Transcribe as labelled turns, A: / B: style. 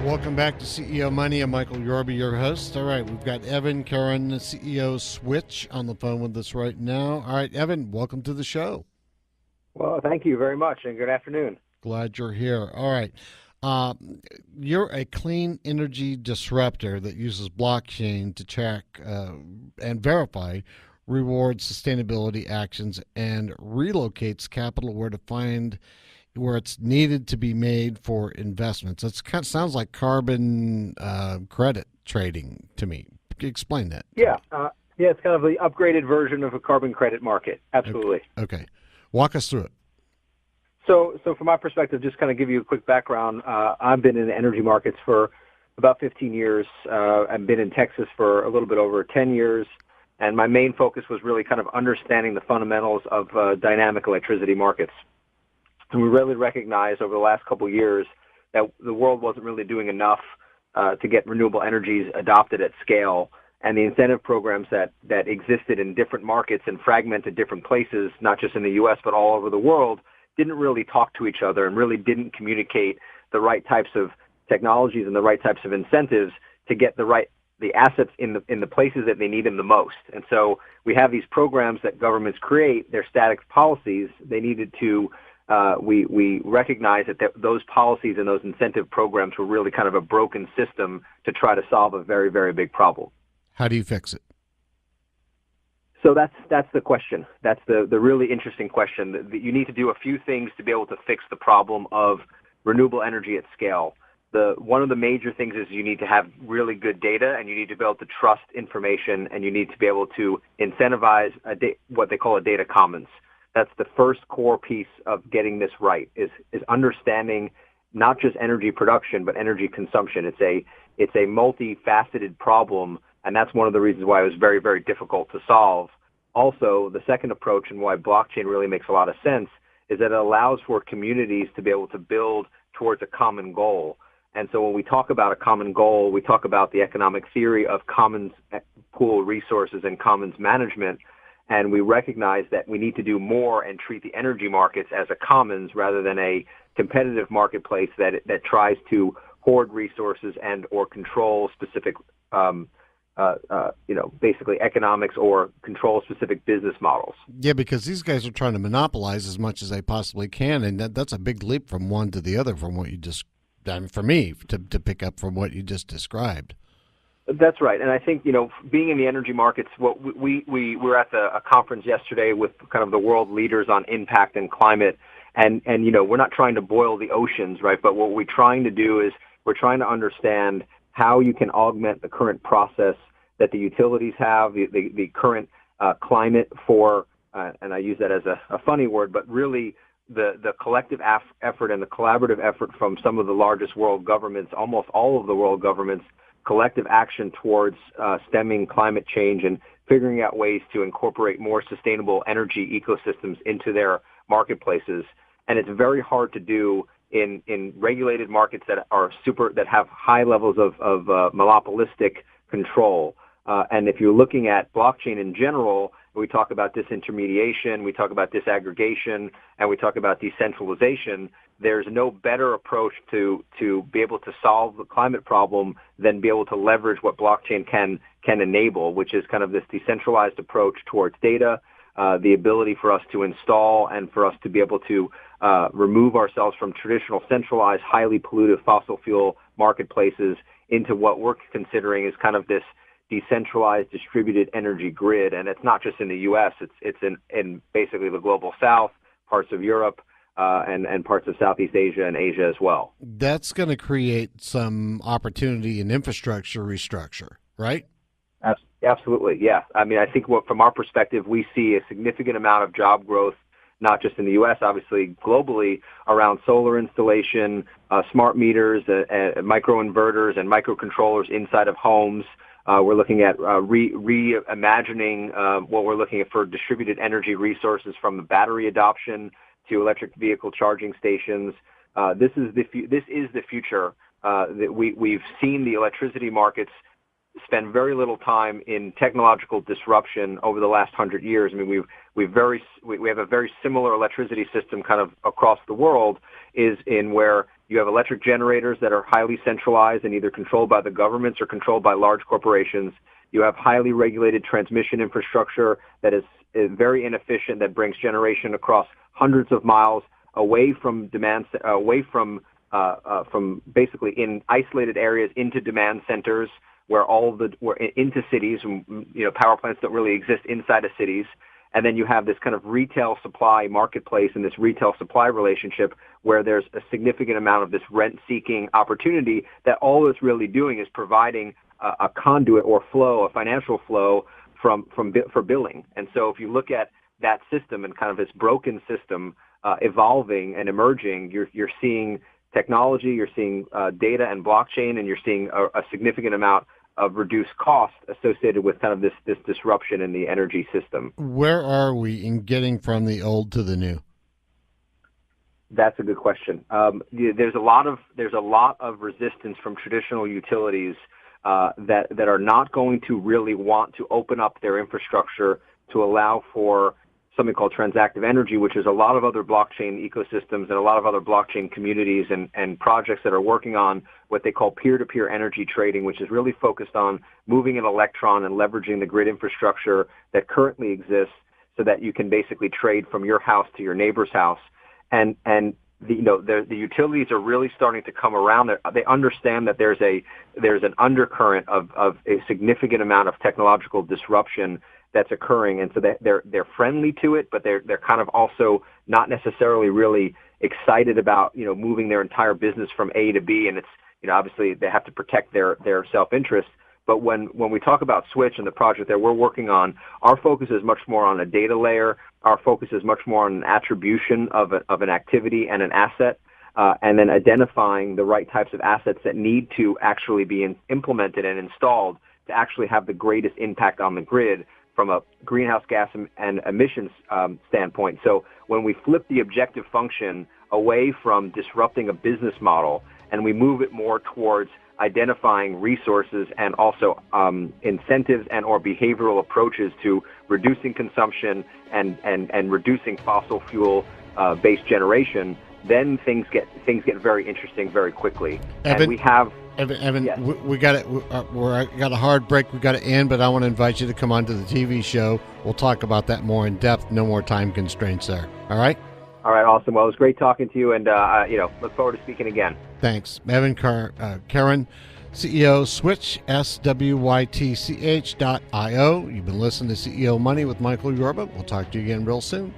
A: Welcome back to CEO Money. I'm Michael Yorba, your host. All right, we've got Evan Caron, the CEO of Swytch, on the phone with us right now. All right, Evan, welcome to the show.
B: Well, thank you very much, and good afternoon.
A: Glad you're here. All right. Uh, you're a clean energy disruptor that uses blockchain to track and verify reward sustainability actions and relocates capital where it's needed to be made for investments. It kind of sounds like carbon credit trading to me. Explain that.
B: Yeah, it's kind of the upgraded version of a carbon credit market. Absolutely.
A: Okay. Walk us through it.
B: So from my perspective, just kind of give you a quick background. I've been in the energy markets for about 15 years. I've been in Texas for a little bit over 10 years. And my main focus was really kind of understanding the fundamentals of dynamic electricity markets. And we really recognized over the last couple of years that the world wasn't really doing enough to get renewable energies adopted at scale. And the incentive programs that existed in different markets and fragmented different places, not just in the U.S., but all over the world, didn't really talk to each other and really didn't communicate the right types of technologies and the right types of incentives to get the assets in the places that they need them the most. And so we have these programs that governments create. They're static policies. They needed to we recognize that those policies and those incentive programs were really kind of a broken system to try to solve a very, very big problem.
A: How do you fix it?
B: So that's the question. That's the really interesting question. You need to do a few things to be able to fix the problem of renewable energy at scale. One of the major things is you need to have really good data, and you need to be able to trust information, and you need to be able to incentivize what they call a data commons. That's the first core piece of getting this right, is understanding not just energy production, but energy consumption. It's a multifaceted problem, and that's one of the reasons why it was very, very difficult to solve. Also, the second approach and why blockchain really makes a lot of sense is that it allows for communities to be able to build towards a common goal. And so when we talk about a common goal, we talk about the economic theory of commons pool resources and commons management. And we recognize that we need to do more and treat the energy markets as a commons rather than a competitive marketplace that tries to hoard resources and or control specific, basically economics or control specific business models.
A: Yeah, because these guys are trying to monopolize as much as they possibly can, and that's a big leap from one to the other from what you just, for me, to pick up from what you just described.
B: That's right. And I think, being in the energy markets, what we were at a conference yesterday with kind of the world leaders on impact and climate. And we're not trying to boil the oceans, right? But what we're trying to do is we're trying to understand how you can augment the current process that the utilities have, the current climate for, and I use that as a funny word, but really the collective effort and the collaborative effort from some of the largest world governments, almost all of the world governments, collective action towards stemming climate change and figuring out ways to incorporate more sustainable energy ecosystems into their marketplaces. And it's very hard to do in regulated markets that have high levels of monopolistic control. And if you're looking at blockchain in general, we talk about disintermediation, we talk about disaggregation, and we talk about decentralization. There's no better approach to be able to solve the climate problem than be able to leverage what blockchain can enable, which is kind of this decentralized approach towards data, the ability for us to install and for us to be able to remove ourselves from traditional centralized, highly pollutive fossil fuel marketplaces into what we're considering is kind of this decentralized distributed energy grid. And it's not just in the U.S., it's in basically the global south, parts of Europe, and parts of Southeast Asia and Asia as well.
A: That's going to create some opportunity in infrastructure restructure, right?
B: Absolutely, yeah. I mean, I think from our perspective, we see a significant amount of job growth, not just in the U.S., obviously globally, around solar installation, smart meters, microinverters, and microcontrollers inside of homes. We're looking at reimagining what we're looking at for distributed energy resources, from the battery adoption to electric vehicle charging stations. This is the future. That we've seen the electricity markets spend very little time in technological disruption over the last 100 years. I mean, we have a very similar electricity system kind of across the world, is in where You have electric generators that are highly centralized and either controlled by the governments or controlled by large corporations. You have highly regulated transmission infrastructure that is very inefficient, that brings generation across hundreds of miles away from demand, away from basically in isolated areas into demand centers where into cities. Power plants don't really exist inside of cities. And then you have this kind of retail supply marketplace and this retail supply relationship where there's a significant amount of this rent-seeking opportunity that all it's really doing is providing a conduit or flow, a financial flow for billing. And so if you look at that system and kind of this broken system evolving and emerging, you're seeing technology, you're seeing data and blockchain, and you're seeing a significant amount of reduced cost associated with kind of this disruption in the energy system.
A: Where are we in getting from the old to the new?
B: That's a good question. There's a lot of resistance from traditional utilities that are not going to really want to open up their infrastructure to allow for something called transactive energy, which is a lot of other blockchain ecosystems and a lot of other blockchain communities and projects that are working on what they call peer-to-peer energy trading, which is really focused on moving an electron and leveraging the grid infrastructure that currently exists so that you can basically trade from your house to your neighbor's house. And the utilities are really starting to come around. They understand that there's an undercurrent of a significant amount of technological disruption that's occurring, and so they're friendly to it, but they're kind of also not necessarily really excited about moving their entire business from A to B. And it's obviously they have to protect their self-interest. But when we talk about Swytch and the project that we're working on, our focus is much more on a data layer. Our focus is much more on an attribution of an activity and an asset, and then identifying the right types of assets that need to actually be implemented and installed to actually have the greatest impact on the grid from a greenhouse gas and emissions standpoint. So when we flip the objective function away from disrupting a business model and we move it more towards identifying resources and also incentives and or behavioral approaches to reducing consumption and reducing fossil fuel based generation, then things get very interesting very quickly.
A: Evan,
B: and we have
A: Evan,
B: yes.
A: we got it. We got a hard break. We got to end, but I want to invite you to come on to the TV show. We'll talk about that more in depth. No more time constraints there. All right.
B: All right. Awesome. Well, it was great talking to you, and look forward to speaking again.
A: Thanks, Evan Caron, CEO, Swytch, SWYTCH.io. You've been listening to CEO Money with Michael Yorba. We'll talk to you again real soon.